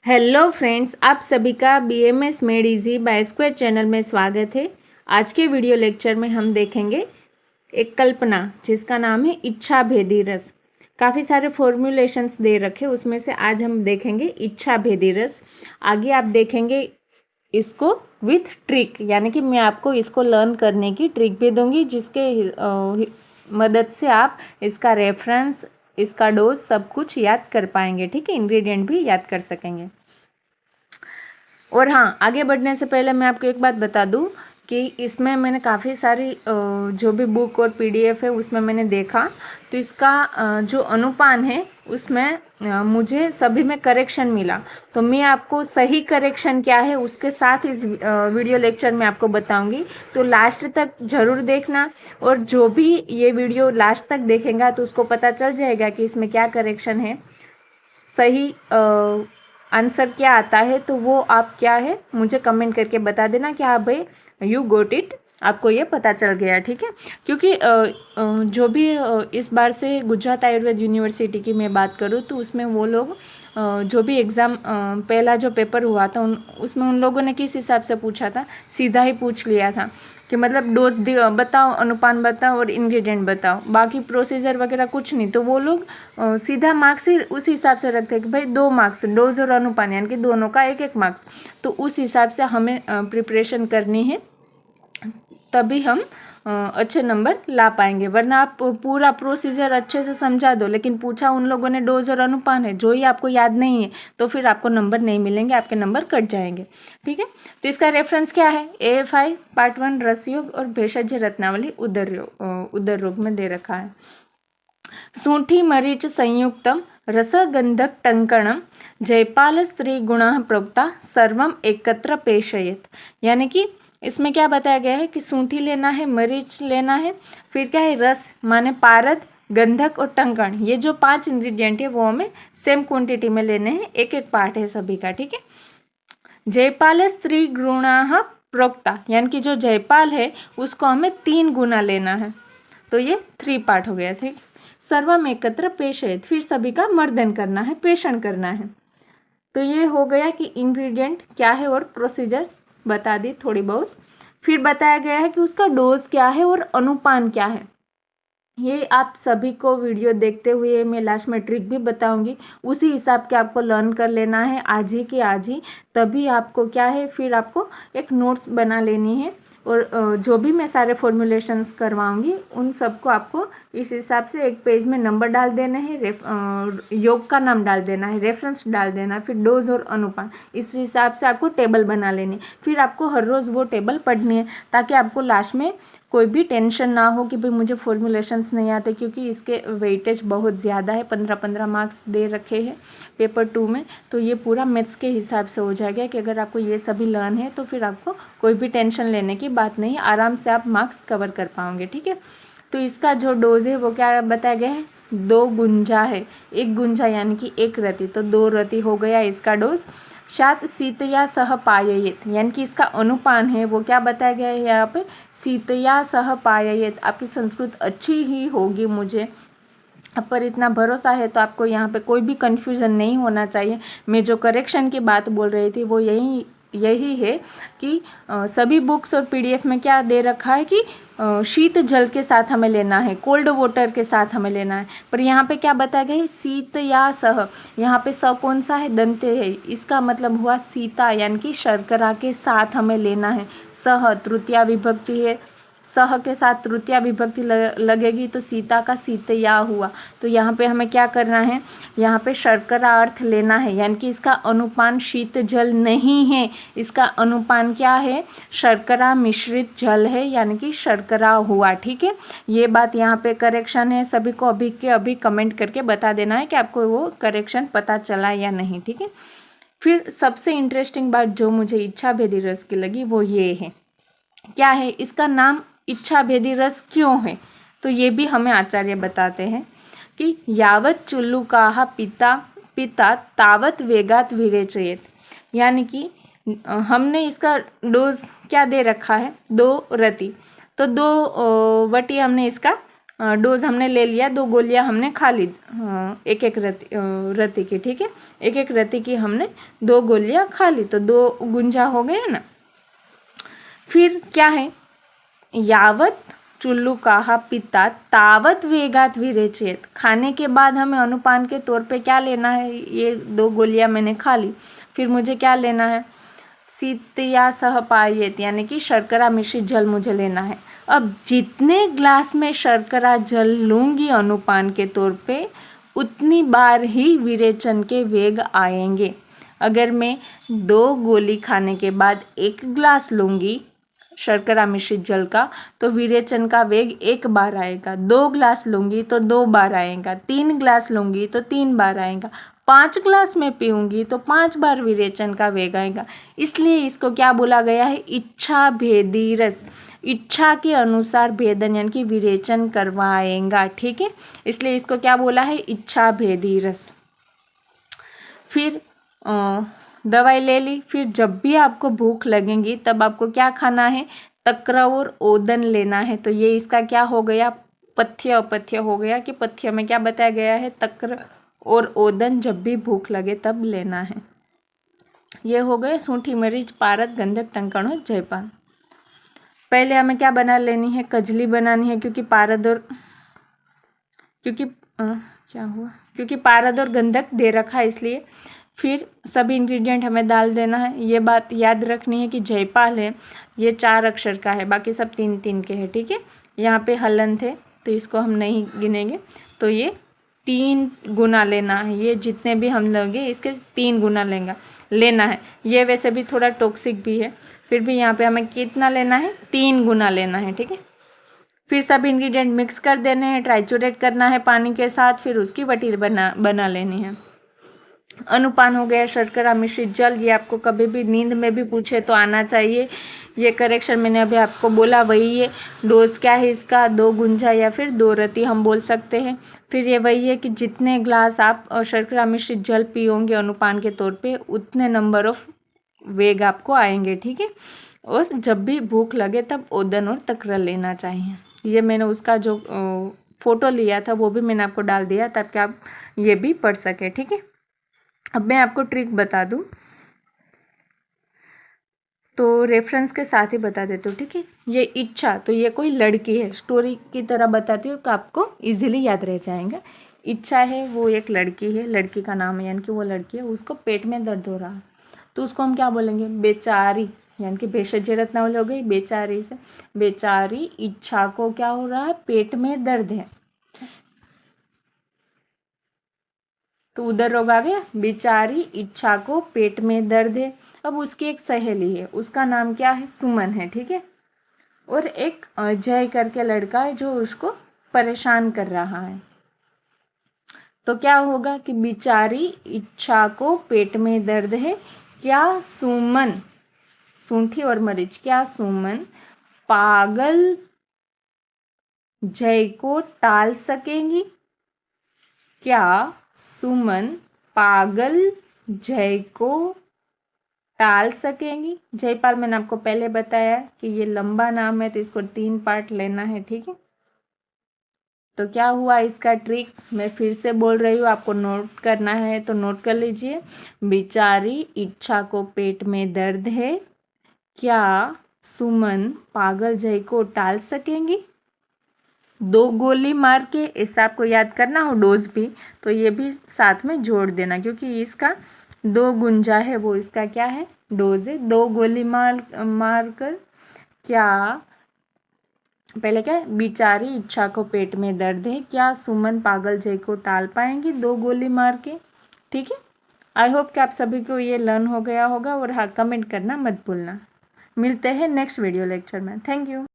Hello friends, आप सभी का BMS made easy bye square channel में स्वागत है। आज के वीडियो लेक्चर में हम देखेंगे एक कल्पना जिसका नाम है इच्छा भेदी रस। काफ़ी सारे फॉर्मूलेशंस दे रखे, उसमें से आज हम देखेंगे इच्छा भेदी रस। आगे आप देखेंगे इसको विथ ट्रिक, यानी कि मैं आपको इसको लर्न करने की ट्रिक भी दूंगी, जिसके मदद से आप इसका रेफरेंस, इसका डोज सब कुछ याद कर पाएंगे। ठीक है, इंग्रेडिएंट भी याद कर सकेंगे। और हाँ, आगे बढ़ने से पहले मैं आपको एक बात बता दूँ कि इसमें मैंने काफ़ी सारी जो भी बुक और PDF है उसमें मैंने देखा, तो इसका जो अनुपान है उसमें मुझे सभी में करेक्शन मिला। तो मैं आपको सही करेक्शन क्या है उसके साथ इस वीडियो लेक्चर में आपको बताऊंगी। तो लास्ट तक ज़रूर देखना, और जो भी ये वीडियो लास्ट तक देखेगा तो उसको पता चल जाएगा कि इसमें क्या करेक्शन है, सही आंसर क्या आता है। तो वो आप क्या है मुझे कमेंट करके बता देना कि हाँ भाई यू गोट इट, आपको ये पता चल गया। ठीक है, क्योंकि जो भी इस बार से गुजरात आयुर्वेद यूनिवर्सिटी की मैं बात करूँ तो उसमें वो लोग जो भी एग्ज़ाम पहला जो पेपर हुआ था उसमें उन लोगों ने किस हिसाब से पूछा था, सीधा ही पूछ लिया था कि मतलब डोज बताओ, अनुपान बताओ और इंग्रेडिएंट बताओ, बाकी प्रोसीजर वगैरह कुछ नहीं। तो वो लोग सीधा मार्क्स ही उस हिसाब से रखते हैं कि भाई 2 मार्क्स डोज और अनुपान, यानी कि दोनों का 1-1 मार्क्स। तो उस हिसाब से हमें प्रिपरेशन करनी है, तभी हम अच्छे नंबर ला पाएंगे। वरना आप पूरा प्रोसीजर अच्छे से समझा दो, लेकिन पूछा उन लोगों ने डोज और अनुपान है, जो ही आपको याद नहीं है, तो फिर आपको नंबर नहीं मिलेंगे, आपके नंबर कट जाएंगे। ठीक है, तो इसका रेफरेंस क्या है? AFI पार्ट 1 रसयोग और भेषज रत्नावली उदर रोग में दे रखा है। सूठी मरीच संयुक्तम रसगंधक टंकणम जयपाल स्त्री गुणः प्रोक्ता सर्वम एकत्र पेशयेत। यानी कि इसमें क्या बताया गया है कि सूंठी लेना है, मरीच लेना है, फिर क्या है रस माने पारद, गंधक और टंकण, ये जो 5 इंग्रेडिएंट है वो हमें सेम क्वांटिटी में लेने हैं, 1-1 पार्ट है सभी का। ठीक है, जयपाल स्त्री गुणः प्रोक्ता, यानी कि जो जयपाल है उसको हमें 3 गुना लेना है, तो ये 3 पार्ट हो गया। ठीक, सर्वम एकत्र पेशयेत, फिर सभी का मर्दन करना है, पेषण करना है। तो ये हो गया कि इंग्रेडिएंट क्या है और प्रोसीजर बता दी थोड़ी बहुत। फिर बताया गया है कि उसका डोज क्या है और अनुपान क्या है। ये आप सभी को वीडियो देखते हुए मैं लास्ट में ट्रिक भी बताऊंगी, उसी हिसाब के आपको लर्न कर लेना है आज ही की आज ही। तभी आपको क्या है, फिर आपको एक नोट्स बना लेनी है, और जो भी मैं सारे फॉर्मूलेशंस करवाऊंगी उन सबको आपको इस हिसाब से एक पेज में नंबर डाल देना है, योग का नाम डाल देना है, रेफरेंस डाल देना है, फिर डोज और अनुपान, इस हिसाब से आपको टेबल बना लेनी है। फिर आपको हर रोज़ वो टेबल पढ़नी है, ताकि आपको लास्ट में कोई भी टेंशन ना हो कि भाई मुझे फॉर्मूलेशंस नहीं आते, क्योंकि इसके वेटेज बहुत ज़्यादा है, 15-15 मार्क्स दे रखे हैं पेपर 2 में। तो ये पूरा मैथ्स के हिसाब से हो जाएगा कि अगर आपको ये सभी लर्न है तो फिर आपको कोई भी टेंशन लेने की बात नहीं, आराम से आप मार्क्स कवर कर पाओगे। ठीक है, तो इसका जो डोज है वो क्या बताया गया है, 2 गुंजा है, 1 गुंजा यानी कि 1 रति, तो 2 रति हो गया इसका डोज। शात शीतया सह पाययेत, यानी कि इसका अनुपान है वो क्या बताया गया है यहाँ पे, शीतया सह पाययेत। आपकी संस्कृत अच्छी ही होगी, मुझे आप पर इतना भरोसा है, तो आपको यहाँ पे कोई भी कन्फ्यूज़न नहीं होना चाहिए। मैं जो करेक्शन की बात बोल रही थी वो यही है कि सभी बुक्स और PDF में क्या दे रखा है कि शीत जल के साथ हमें लेना है, कोल्ड वाटर के साथ हमें लेना है, पर यहाँ पे क्या बताया गया है, शीत या सह। यहाँ पे स कौन सा है, दंते है, इसका मतलब हुआ सीता, यानी कि शर्करा के साथ हमें लेना है। सह तृतीया विभक्ति है, सह के साथ तृतीया विभक्ति लगेगी तो सीता का सीतया हुआ। तो यहाँ पे हमें क्या करना है, यहाँ पे शर्करा अर्थ लेना है, यानी कि इसका अनुपान शीत जल नहीं है, इसका अनुपान क्या है, शर्करा मिश्रित जल है, यानी कि शर्करा हुआ। ठीक है, ये बात यहाँ पे करेक्शन है, सभी को अभी के अभी कमेंट करके बता देना है कि आपको वो करेक्शन पता चला या नहीं। ठीक है, फिर सबसे इंटरेस्टिंग बात जो मुझे इच्छा भेदी रस की लगी वो ये है, क्या है, इसका नाम इच्छा भेदी रस क्यों है। तो ये भी हमें आचार्य बताते हैं कि यावत चुल्लुकाहा पिता पिता तावत वेगात विरेचयेत, यानी कि हमने इसका डोज क्या दे रखा है, 2 रति, तो 2 वटी हमने इसका डोज हमने ले लिया, 2 गोलियां हमने खा ली, एक एक रति की, ठीक है, एक एक रति की हमने 2 गोलियां खा ली, तो 2 गुंजा हो गया ना। फिर क्या है, यावत चुल्लू काहा पिता तावत वेगात विरेचयेत। खाने के बाद हमें अनुपान के तौर पे क्या लेना है, ये 2 गोलियां मैंने खा ली, फिर मुझे क्या लेना है, शीतया सह पायेत, यानी कि शर्करा मिश्रित जल मुझे लेना है। अब जितने ग्लास में शर्करा जल लूँगी अनुपान के तौर पे, उतनी बार ही विरेचन के वेग आएंगे। अगर मैं 2 गोली खाने के बाद 1 ग्लास लूँगी शर्करा मिश्रित जल का, तो विरेचन का वेग 1 बार आएगा। 2 ग्लास लूँगी तो 2 बार आएगा, 3 ग्लास लूँगी तो 3 बार आएगा, 5 ग्लास में पीऊँगी तो 5 बार विरेचन का वेग आएगा। इसलिए इसको क्या बोला गया है, इच्छा भेदी रस। इच्छा के अनुसार भेदन यानी कि विरेचन करवाएगा, ठीक है, इसलिए इसको क्या बोला है, इच्छा भेदी रस। फिर दवाई ले ली, फिर जब भी आपको भूख लगेगी तब आपको क्या खाना है, तक्र और ओदन लेना है। तो ये इसका क्या हो गया, पथ्य अपथ्य हो गया, कि पथ्य में क्या बताया गया है, तक्र और ओदन जब भी भूख लगे तब लेना है। ये हो गए सूंठी मरीच, पारद, गंधक, टंकण और जयपान। पहले हमें क्या बना लेनी है, कजली बनानी है, क्योंकि पारद और क्योंकि पारद और गंधक दे रखा है, इसलिए। फिर सभी इंग्रेडिएंट हमें डाल देना है। ये बात याद रखनी है कि जयपाल है ये 4 अक्षर का है, बाकी सब 3-3 के हैं, ठीक है। यहाँ पे हलन थे तो इसको हम नहीं गिनेंगे, तो ये 3 गुना लेना है। ये जितने भी हम लोगे इसके 3 गुना लेना है। ये वैसे भी थोड़ा टॉक्सिक भी है, फिर भी यहाँ पे हमें कितना लेना है, 3 गुना लेना है, ठीक है। फिर सब इंग्रेडिएंट मिक्स कर देने हैं, ट्राइचूरेट करना है पानी के साथ, फिर उसकी वटी बना लेनी है। अनुपान हो गया शर्करा मिश्रित जल, ये आपको कभी भी नींद में भी पूछे तो आना चाहिए। ये करेक्शन मैंने अभी आपको बोला वही है। डोज क्या है इसका, 2 गुंजा या फिर 2 रति हम बोल सकते हैं। फिर ये वही है कि जितने ग्लास आप शर्करा मिश्रित जल पियोगे अनुपान के तौर पे, उतने नंबर ऑफ वेग आपको आएंगे, ठीक है। और जब भी भूख लगे तब ओदन और तक्र लेना चाहिए। ये मैंने उसका जो फ़ोटो लिया था वो भी मैंने आपको डाल दिया ताकि आप ये भी पढ़ सके, ठीक है। अब मैं आपको ट्रिक बता दूं, तो रेफरेंस के साथ ही बता देती हूँ, ठीक है। ये इच्छा, तो ये कोई लड़की है, स्टोरी की तरह बताती हूँ कि आपको इजीली याद रह जाएगा। इच्छा है वो एक लड़की है, लड़की का नाम है, यानी कि वो लड़की है, उसको पेट में दर्द हो रहा है, तो उसको हम क्या बोलेंगे, बेचारी, यानी कि भेषज रत्नावली हो गई बेचारी से। बेचारी इच्छा को क्या हो रहा है, पेट में दर्द है, तो उधर रोग आ गया। बेचारी इच्छा को पेट में दर्द है। अब उसकी एक सहेली है, उसका नाम क्या है, सुमन है, ठीक है। और एक जय करके लड़का है जो उसको परेशान कर रहा है। तो क्या होगा कि बेचारी इच्छा को पेट में दर्द है, क्या सुमन, सूंठी और मरीच, क्या सुमन पागल जय को टाल सकेंगी, क्या सुमन पागल जय को टाल सकेंगी। जयपाल मैंने आपको पहले बताया कि ये लंबा नाम है तो इसको 3 पार्ट लेना है, ठीक है। तो क्या हुआ इसका ट्रिक, मैं फिर से बोल रही हूँ, आपको नोट करना है तो नोट कर लीजिए। बेचारी इच्छा को पेट में दर्द है, क्या सुमन पागल जय को टाल सकेंगी। 2 गोली मार के, ऐसा आपको याद करना हो डोज भी, तो ये भी साथ में जोड़ देना, क्योंकि इसका 2 गुंजा है, वो इसका क्या है, डोज है। 2 गोली मार कर क्या, पहले क्या, बेचारी इच्छा को पेट में दर्द है, क्या सुमन पागल जय को टाल पाएंगी 2 गोली मार के, ठीक है। आई होप कि आप सभी को ये लर्न हो गया होगा। और हाँ, कमेंट करना मत भूलना। मिलते हैं नेक्स्ट वीडियो लेक्चर में। Thank you.